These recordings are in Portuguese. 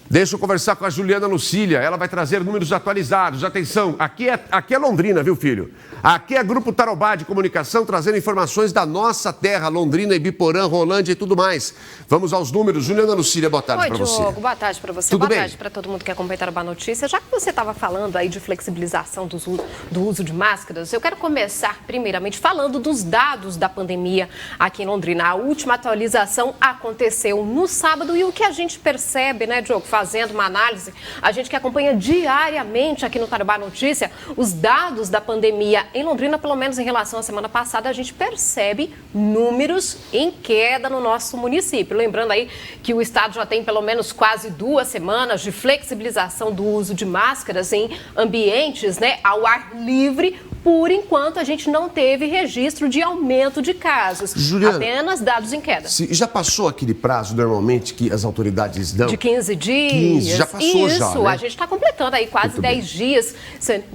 Deixa eu conversar com a Juliana Lucília, ela vai trazer números atualizados. Atenção, aqui é Londrina, viu, filho? Aqui é Grupo Tarobá de Comunicação, trazendo informações da nossa terra, Londrina, Ibiporã, Rolândia e tudo mais. Vamos aos números. Juliana Lucília, boa tarde para você. Oi, Diogo, boa tarde para você. Tudo bem? Boa tarde para todo mundo que acompanha Tarobá Notícias. Já que você estava falando aí de flexibilização do uso de máscaras, eu quero começar primeiramente falando dos dados da pandemia aqui em Londrina. A última atualização aconteceu no sábado e o que a gente percebe, né, Diogo, fazendo uma análise, a gente que acompanha diariamente aqui no Tarobá Notícia, os dados da pandemia em Londrina, pelo menos em relação à semana passada, a gente percebe números em queda no nosso município. Lembrando aí que o estado já tem pelo menos quase 2 semanas de flexibilização do uso de máscaras em ambientes, né, ao ar livre. Por enquanto, a gente não teve registro de aumento de casos. Juliana, apenas dados em queda. Já passou aquele prazo, normalmente, que as autoridades dão? De 15 dias. 15, já passou. Isso, já, né? A gente está completando aí quase 10 dias.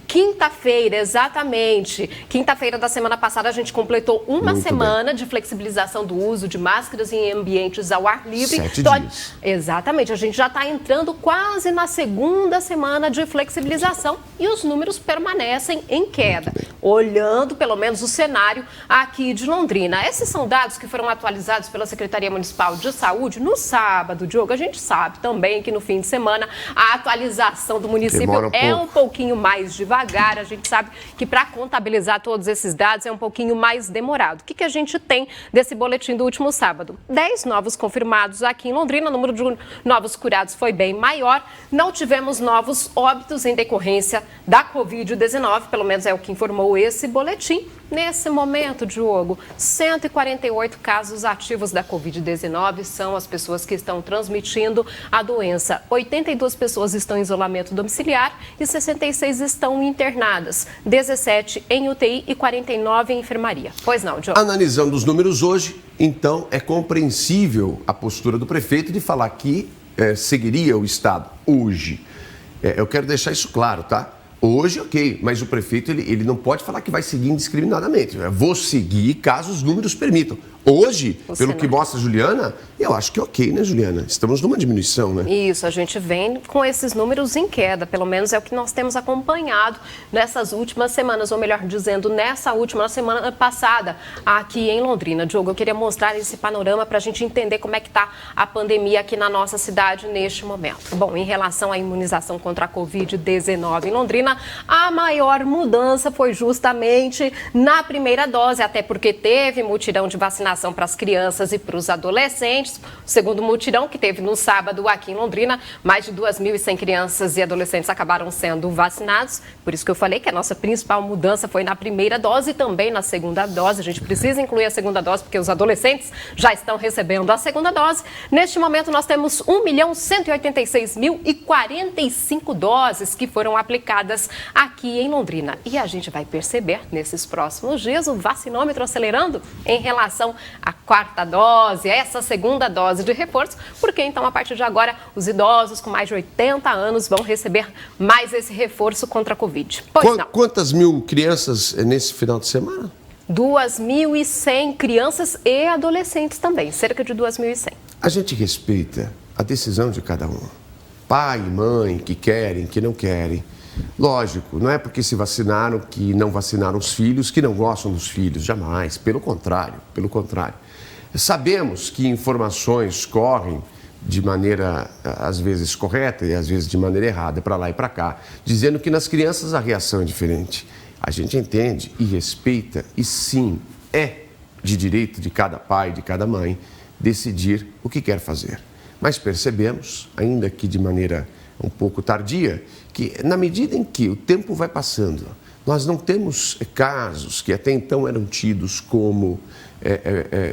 Quinta-feira, exatamente. Quinta-feira da semana passada, a gente completou uma semana de flexibilização do uso de máscaras em ambientes ao ar livre. 7 dias. Exatamente. A gente já está entrando quase na segunda semana de flexibilização e os números permanecem em queda. Olhando, pelo menos, o cenário aqui de Londrina. Esses são dados que foram atualizados pela Secretaria Municipal de Saúde no sábado, Diogo. A gente sabe também que no fim de semana a atualização do município um pouquinho mais devagar. A gente sabe que para contabilizar todos esses dados é um pouquinho mais demorado. O que a gente tem desse boletim do último sábado? 10 novos confirmados aqui em Londrina. O número de novos curados foi bem maior. Não tivemos novos óbitos em decorrência da Covid-19, pelo menos é o que informou esse boletim. Nesse momento, Diogo, 148 casos ativos da Covid-19 são as pessoas que estão transmitindo a doença. 82 pessoas estão em isolamento domiciliar e 66 estão internadas. 17 em UTI e 49 em enfermaria. Pois não, Diogo? Analisando os números hoje, então é compreensível a postura do prefeito de falar que seguiria o Estado hoje. Eu quero deixar isso claro, tá? Hoje, ok, mas o prefeito ele não pode falar que vai seguir indiscriminadamente. Eu vou seguir caso os números permitam. Hoje, pelo que mostra a Juliana, eu acho que ok, né, Juliana? Estamos numa diminuição, né? Isso, a gente vem com esses números em queda, pelo menos é o que nós temos acompanhado nessas últimas semanas, ou melhor dizendo, nessa última semana passada, aqui em Londrina. Diogo, eu queria mostrar esse panorama para a gente entender como é que está a pandemia aqui na nossa cidade neste momento. Bom, em relação à imunização contra a Covid-19 em Londrina, a maior mudança foi justamente na primeira dose, até porque teve mutirão de vacinação para as crianças e para os adolescentes. O segundo mutirão, que teve no sábado aqui em Londrina, mais de 2.100 crianças e adolescentes acabaram sendo vacinados. Por isso que eu falei que a nossa principal mudança foi na primeira dose e também na segunda dose. A gente precisa incluir a segunda dose porque os adolescentes já estão recebendo a segunda dose. Neste momento, nós temos 1.186.045 doses que foram aplicadas aqui em Londrina. E a gente vai perceber nesses próximos dias o vacinômetro acelerando em relação à quarta dose, essa segunda dose de reforço, porque então a partir de agora os idosos com mais de 80 anos vão receber mais esse reforço contra a Covid. Quantas mil crianças nesse final de semana? 2.100 crianças e adolescentes também, cerca de 2.100. A gente respeita a decisão de cada um. Pai, mãe, que querem, que não querem. Lógico, não é porque se vacinaram que não vacinaram os filhos, que não gostam dos filhos, jamais. Pelo contrário, pelo contrário. Sabemos que informações correm de maneira, às vezes, correta e às vezes de maneira errada, para lá e para cá, dizendo que nas crianças a reação é diferente. A gente entende e respeita, e sim, é de direito de cada pai, de cada mãe, decidir o que quer fazer. Mas percebemos, ainda que de maneira um pouco tardia, que na medida em que o tempo vai passando, nós não temos casos que até então eram tidos como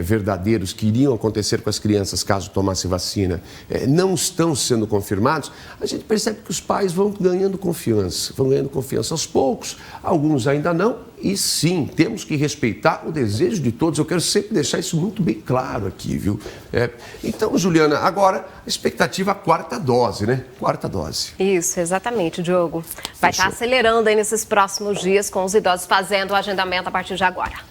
verdadeiros, que iriam acontecer com as crianças caso tomassem vacina, não estão sendo confirmados, a gente percebe que os pais vão ganhando confiança aos poucos, alguns ainda não, e sim, temos que respeitar o desejo de todos. Eu quero sempre deixar isso muito bem claro aqui, viu? Então, Juliana, agora a expectativa, a quarta dose, né? Quarta dose. Isso, exatamente, Diogo. Vai estar acelerando aí nesses próximos dias com os idosos fazendo o agendamento a partir de agora.